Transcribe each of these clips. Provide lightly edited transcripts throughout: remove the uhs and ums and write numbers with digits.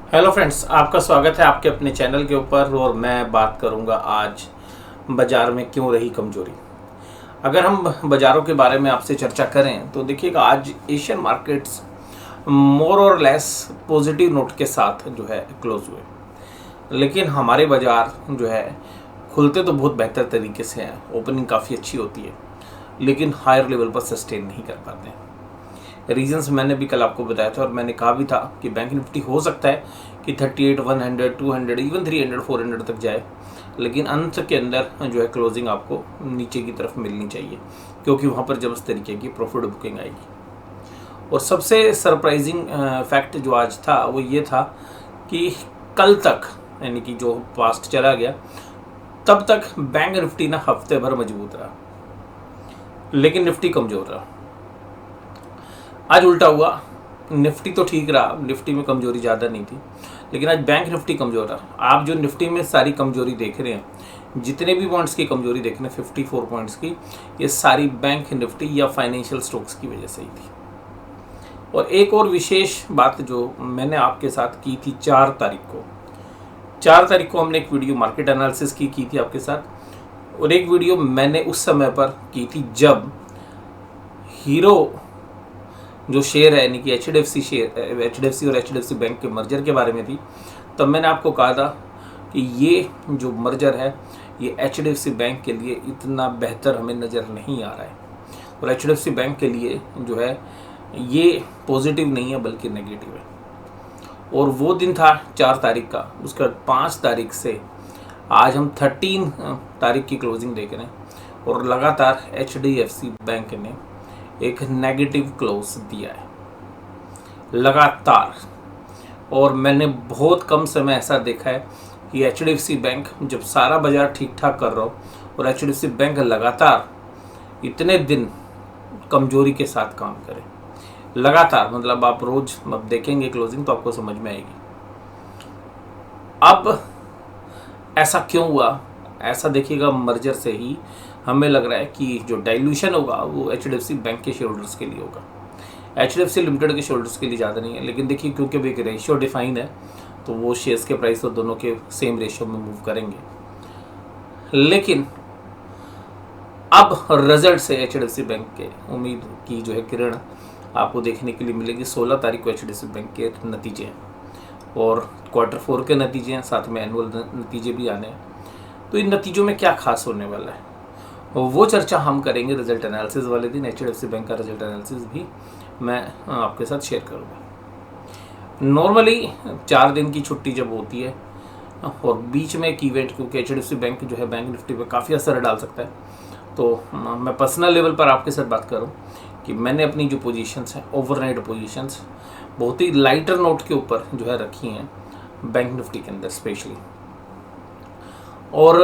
Hello friends, आपका स्वागत है आपके अपने चैनल के ऊपर। और मैं बात करूंगा आज बाज़ार में क्यों रही कमजोरी। अगर हम बाज़ारों के बारे में आपसे चर्चा करें तो देखिएगा, आज एशियन मार्केट्स मोर और लेस पॉजिटिव नोट के साथ जो है क्लोज हुए। लेकिन हमारे बाज़ार जो है खुलते तो बहुत बेहतर तरीके से हैं, ओपनिंग काफ़ी अच्छी होती है, लेकिन हायर लेवल पर सस्टेन नहीं कर पाते हैं। रीजंस मैंने भी कल आपको बताया था और मैंने कहा भी था कि बैंक निफ्टी हो सकता है कि 38, 100, 200, इवन 300, 400 तक जाए, लेकिन अंत के अंदर जो है क्लोजिंग आपको नीचे की तरफ मिलनी चाहिए, क्योंकि वहाँ पर जब इस तरीके की प्रॉफिट बुकिंग आएगी। और सबसे सरप्राइजिंग फैक्ट जो आज था वो ये था कि कल तक, यानी कि जो पास्ट चला गया, तब तक बैंक निफ्टी ना हफ्ते भर मजबूत रहा, लेकिन निफ्टी कमज़ोर रहा। आज उल्टा हुआ, निफ्टी तो ठीक रहा, निफ्टी में कमजोरी ज़्यादा नहीं थी, लेकिन आज बैंक निफ्टी कमज़ोर रहा। आप जो निफ्टी में सारी कमजोरी देख रहे हैं, जितने भी पॉइंट्स की कमजोरी देख रहे हैं 54 पॉइंट्स की, ये सारी बैंक निफ्टी या फाइनेंशियल स्टॉक्स की वजह से ही थी। और एक और विशेष बात जो मैंने आपके साथ की थी 4 तारीख को हमने एक वीडियो मार्केट एनालिसिस की थी आपके साथ, और एक वीडियो मैंने उस समय पर की थी जब हीरो जो शेयर है, यानी कि एचडीएफसी और एचडीएफसी बैंक के मर्जर के बारे में थी। तब मैंने आपको कहा था कि ये जो मर्जर है ये एचडीएफसी बैंक के लिए इतना बेहतर हमें नज़र नहीं आ रहा है, और एचडीएफसी बैंक के लिए जो है ये पॉजिटिव नहीं है बल्कि नेगेटिव है। और वो दिन था 4 तारीख का। उसके बाद 5 तारीख से आज हम 13 तारीख की क्लोजिंग देख रहे हैं, और लगातार एचडीएफसी बैंक ने एक नेगेटिव क्लोज दिया है लगातार। और मैंने बहुत कम समय ऐसा देखा है कि एचडीएफसी बैंक जब सारा बाजार ठीक ठाक कर रहा हो और एचडीएफसी बैंक लगातार इतने दिन कमजोरी के साथ काम करे लगातार, मतलब आप रोज अब देखेंगे क्लोजिंग तो आपको समझ में आएगी। अब ऐसा क्यों हुआ, ऐसा देखिएगा मर्जर से ही हमें लग रहा है कि जो डाइल्यूशन होगा वो एचडीएफसी बैंक के शेयर होल्डर्स के लिए होगा, एचडीएफसी लिमिटेड के शेयर होल्डर्स के लिए ज़्यादा नहीं है। लेकिन देखिए, क्योंकि अब एक रेशियो डिफाइन है तो वो शेयर्स के प्राइस तो दोनों के सेम रेशियो में मूव करेंगे। लेकिन अब रिजल्ट से एचडीएफसी बैंक के उम्मीद की जो है किरण आपको देखने के लिए मिलेगी। 16 तारीख को एचडीएफसी बैंक के नतीजे हैं, और Q4 के नतीजे हैं, साथ में एनुअल नतीजे भी आने हैं। तो इन नतीजों में क्या खास होने वाला है वो चर्चा हम करेंगे रिजल्ट एनालिसिस वाले दिन। एचडीएफसी बैंक का रिजल्ट एनालिसिस भी मैं आपके साथ शेयर करूँगा। नॉर्मली 4 दिन की छुट्टी जब होती है और बीच में एक इवेंट, क्योंकि एचडीएफसी बैंक जो है बैंक निफ्टी पे काफ़ी असर डाल सकता है, तो मैं पर्सनल लेवल पर आपके साथ बात करूँ कि मैंने अपनी जो पोजीशंस हैं, ओवरनाइट पोजीशंस, बहुत ही लाइटर नोट के ऊपर जो है रखी हैं बैंक निफ्टी के अंदर स्पेशली। और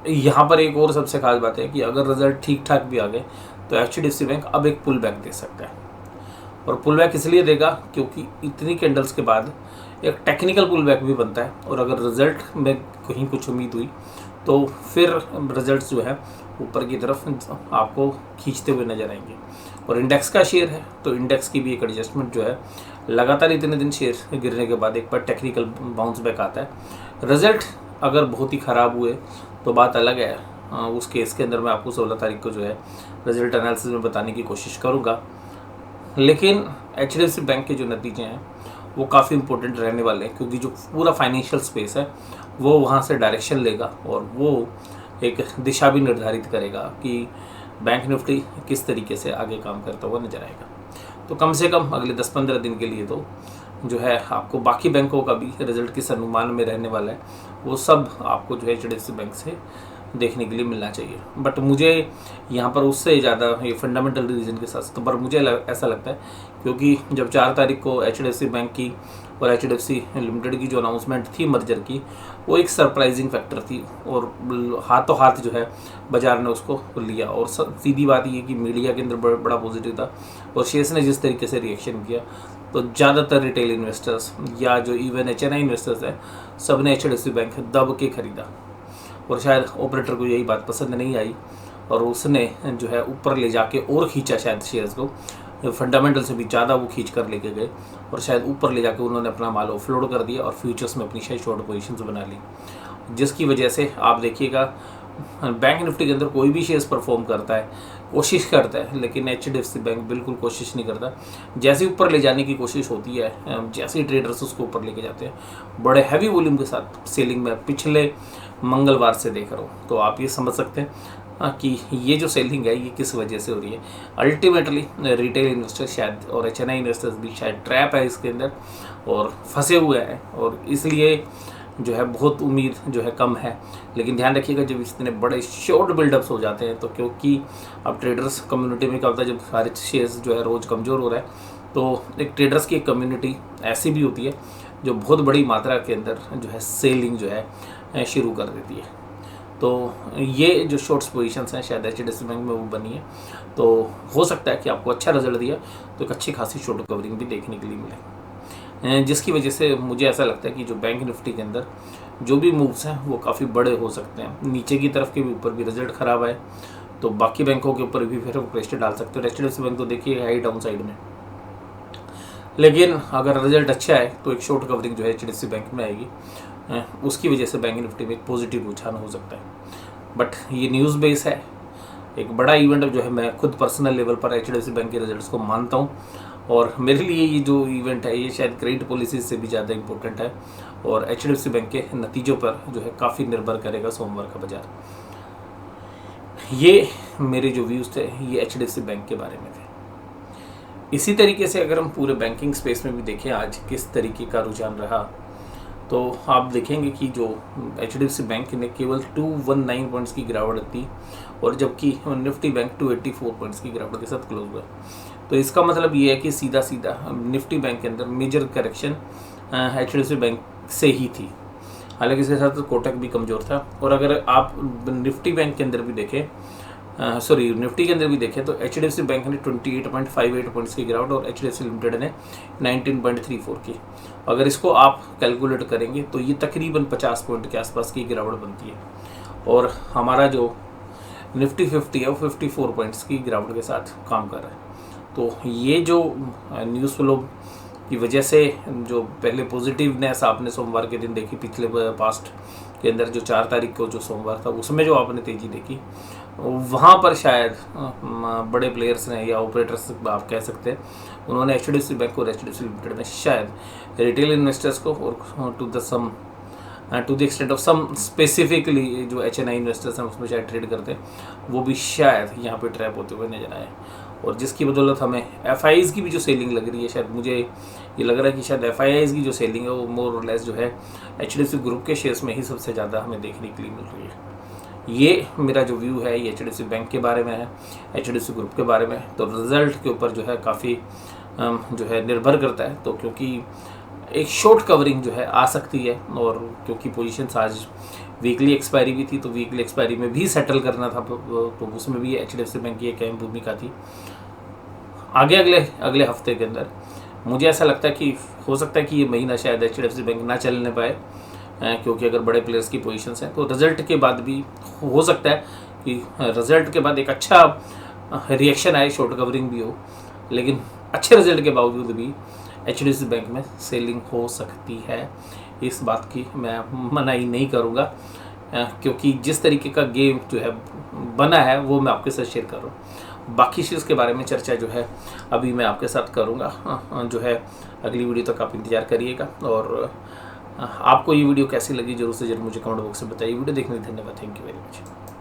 यहाँ पर एक और सबसे खास बात है कि अगर रिजल्ट ठीक ठाक भी आ गए तो एचडीएफसी बैंक अब एक पुल बैक दे सकता है। और पुल बैक इसलिए देगा क्योंकि इतनी कैंडल्स के बाद एक टेक्निकल पुल बैक भी बनता है, और अगर रिजल्ट में कहीं कुछ उम्मीद हुई तो फिर रिजल्ट्स जो है ऊपर की तरफ आपको खींचते हुए नजर आएंगे। और इंडेक्स का शेयर है तो इंडेक्स की भी एक एडजस्टमेंट जो है, लगातार इतने दिन शेयर गिरने के बाद एक बार टेक्निकल बाउंस बैक आता है। रिजल्ट अगर बहुत ही ख़राब हुए तो बात अलग है, उस केस के अंदर मैं आपको 16 तारीख को जो है रिजल्ट एनालिसिस में बताने की कोशिश करूँगा। लेकिन एचडीएफसी बैंक के जो नतीजे हैं वो काफ़ी इंपॉर्टेंट रहने वाले हैं, क्योंकि जो पूरा फाइनेंशियल स्पेस है वो वहाँ से डायरेक्शन लेगा, और वो एक दिशा भी निर्धारित करेगा कि बैंक निफ्टी किस तरीके से आगे काम करता हुआ नजर आएगा। तो कम से कम अगले 10-15 दिन के लिए तो जो है आपको बाकी बैंकों का भी रिजल्ट किस अनुमान में रहने वाला है वो सब आपको जो है एचडीएफसी बैंक से देखने के लिए मिलना चाहिए। बट मुझे यहाँ पर उससे ज़्यादा ये फंडामेंटल रीज़न के साथ तो पर मुझे ऐसा लगता है, क्योंकि जब 4 तारीख को एचडीएफसी बैंक की और एचडीएफसी लिमिटेड की जो अनाउंसमेंट थी मर्जर की, वो एक सरप्राइजिंग फैक्टर थी, और हाथों हाथ जो है बाजार ने उसको लिया। और सीधी बात ये कि मीडिया के अंदर बड़ा पॉजिटिव था, और शेयर्स ने जिस तरीके से रिएक्शन किया तो ज़्यादातर रिटेल इन्वेस्टर्स या जो इवन एचएनआई इन्वेस्टर्स हैं, सब ने एचडीएफसी बैंक दब के खरीदा। और शायद ऑपरेटर को यही बात पसंद नहीं आई और उसने जो है ऊपर ले जाके और खींचा शायद शेयर्स को, फंडामेंटल से भी ज़्यादा वो खींच कर लेके गए और शायद ऊपर ले जाकर उन्होंने अपना माल ऑफलोड कर दिया और फ्यूचर्स में अपनी शायद शॉर्ट पोजीशंस बना ली, जिसकी वजह से आप देखिएगा बैंक निफ्टी के अंदर कोई भी शेयर्स परफॉर्म करता है, कोशिश करता है, लेकिन HDFC बैंक बिल्कुल कोशिश नहीं करता। जैसे ऊपर ले जाने की कोशिश होती है, जैसे ही ट्रेडर्स उसको ऊपर लेके जाते हैं, बड़े हैवी वॉल्यूम के साथ सेलिंग में पिछले मंगलवार से देख रहा हूँ, तो आप ये समझ सकते हैं कि ये जो सेलिंग है ये किस वजह से हो रही है। अल्टीमेटली रिटेल इन्वेस्टर शायद और HNI इन्वेस्टर्स भी शायद ट्रैप है इसके अंदर और फंसे हुए हैं, और इसलिए जो है बहुत उम्मीद जो है कम है। लेकिन ध्यान रखिएगा जब इतने बड़े शॉर्ट बिल्डअप्स हो जाते हैं, तो क्योंकि अब ट्रेडर्स कम्युनिटी में क्या होता है, जब सारे शेयर्स जो है रोज़ कमज़ोर हो रहा है, तो एक ट्रेडर्स की एक कम्युनिटी ऐसी भी होती है जो बहुत बड़ी मात्रा के अंदर जो है सेलिंग जो है शुरू कर देती है। तो ये जो शॉर्ट्स पोजीशंस हैं शायद HDFC बैंक में वो बनी है, तो हो सकता है कि आपको अच्छा रिजल्ट दिया तो एक अच्छी खासी शॉर्ट कवरिंग भी देखने के लिए मिले, जिसकी वजह से मुझे ऐसा लगता है कि जो बैंक निफ्टी के अंदर जो भी मूव्स हैं वो काफ़ी बड़े हो सकते हैं। नीचे की तरफ के भी ऊपर भी रिजल्ट ख़राब है तो बाकी बैंकों के ऊपर भी फिर प्रेशर डाल सकते हो। HDFC बैंक तो देखिए हाई डाउन साइड में, लेकिन अगर रिजल्ट अच्छा है तो एक शॉर्ट कवरिंग जो है HDFC बैंक में आएगी, उसकी वजह से बैंक निफ्टी में एक पॉजिटिव रुझान हो सकता है। बट ये न्यूज़ बेस है, एक बड़ा इवेंट जो है मैं खुद पर्सनल लेवल पर HDFC बैंक के रिजल्ट्स को मानता हूँ, और मेरे लिए ये जो इवेंट है ये शायद क्रेडिट पॉलिसी से भी ज़्यादा इम्पोर्टेंट है, और HDFC बैंक के नतीजों पर जो है काफ़ी निर्भर करेगा सोमवार का बाजार। ये मेरे जो व्यूज़ थे ये HDFC बैंक के बारे में थे। इसी तरीके से अगर हम पूरे बैंकिंग स्पेस में भी देखें आज किस तरीके का रुझान रहा, तो आप देखेंगे कि जो HDFC बैंक ने केवल 219 पॉइंट्स की गिरावट थी, और जबकि निफ्टी बैंक 284 पॉइंट्स की गिरावट के साथ क्लोज हुआ। तो इसका मतलब ये है कि सीधा सीधा निफ्टी बैंक के अंदर मेजर करेक्शन HDFC बैंक से ही थी। हालांकि इसके साथ कोटक भी कमज़ोर था, और अगर आप निफ्टी बैंक के अंदर भी देखें निफ्टी के अंदर भी देखें तो HDFC बैंक ने 28.58 पॉइंट्स की गिरावट और HDFC लिमिटेड ने 19.34 की। अगर इसको आप कैलकुलेट करेंगे तो ये तकरीबन 50 पॉइंट के आसपास की गिरावट बनती है, और हमारा जो निफ्टी 50 है वो 54 पॉइंट्स की गिरावट के साथ काम कर रहा है। तो ये जो न्यूज़ फ्लो की वजह से जो पहले पॉजिटिवनेस आपने सोमवार के दिन देखी, पिछले पास्ट के अंदर जो 4 तारीख को जो सोमवार था उसमें जो आपने तेज़ी देखी, वहाँ पर शायद बड़े प्लेयर्स ने या ऑपरेटर्स आप कह सकते हैं, उन्होंने HDFC बैंक और HDFC लिमिटेड में शायद रिटेल इन्वेस्टर्स को और to the extent of some specifically जो HNI इन्वेस्टर्स हैं उसमें शायद ट्रेड करते हैं, वो भी शायद यहाँ पे ट्रैप होते हुए नजर आए, और जिसकी बदौलत हमें FIIs की भी जो सेलिंग लग रही है, शायद मुझे ये लग रहा है कि शायद FIIs की जो सेलिंग है वो मोर और लेस जो है HDFC ग्रुप के शेयर्स में ही सबसे ज़्यादा हमें देखने के लिए मिल रही है। ये मेरा जो व्यू है ये HDFC बैंक के बारे में है, HDFC ग्रुप के बारे में। तो रिज़ल्ट के ऊपर जो है काफ़ी जो है निर्भर करता है, तो क्योंकि एक शॉर्ट कवरिंग जो है आ सकती है, और क्योंकि पोजीशंस आज वीकली एक्सपायरी भी थी तो वीकली एक्सपायरी में भी सेटल करना था, तो उसमें भी HDFC बैंक की एक अहम भूमिका थी। आगे अगले हफ्ते के अंदर मुझे ऐसा लगता है कि हो सकता है कि ये महीना शायद HDFC बैंक ना चलने पाए, क्योंकि अगर बड़े प्लेयर्स की पोजीशंस हैं, तो रिज़ल्ट के बाद भी हो सकता है कि रिज़ल्ट के बाद एक अच्छा रिएक्शन आए, शॉर्ट कवरिंग भी हो, लेकिन अच्छे रिजल्ट के बावजूद भी HDFC बैंक में सेलिंग हो सकती है। इस बात की मैं मनाही नहीं करूँगा, क्योंकि जिस तरीके का गेम जो है बना है वो मैं आपके साथ शेयर कर रहा हूँ। बाकी चीज़ के बारे में चर्चा जो है अभी मैं आपके साथ करूँगा, जो है अगली वीडियो तक आप इंतज़ार करिएगा। और आपको ये वीडियो कैसी लगी जरूर से जरूर मुझे कमेंट बॉक्स में बताइए। वीडियो देखने के लिए धन्यवाद। Thank you very much.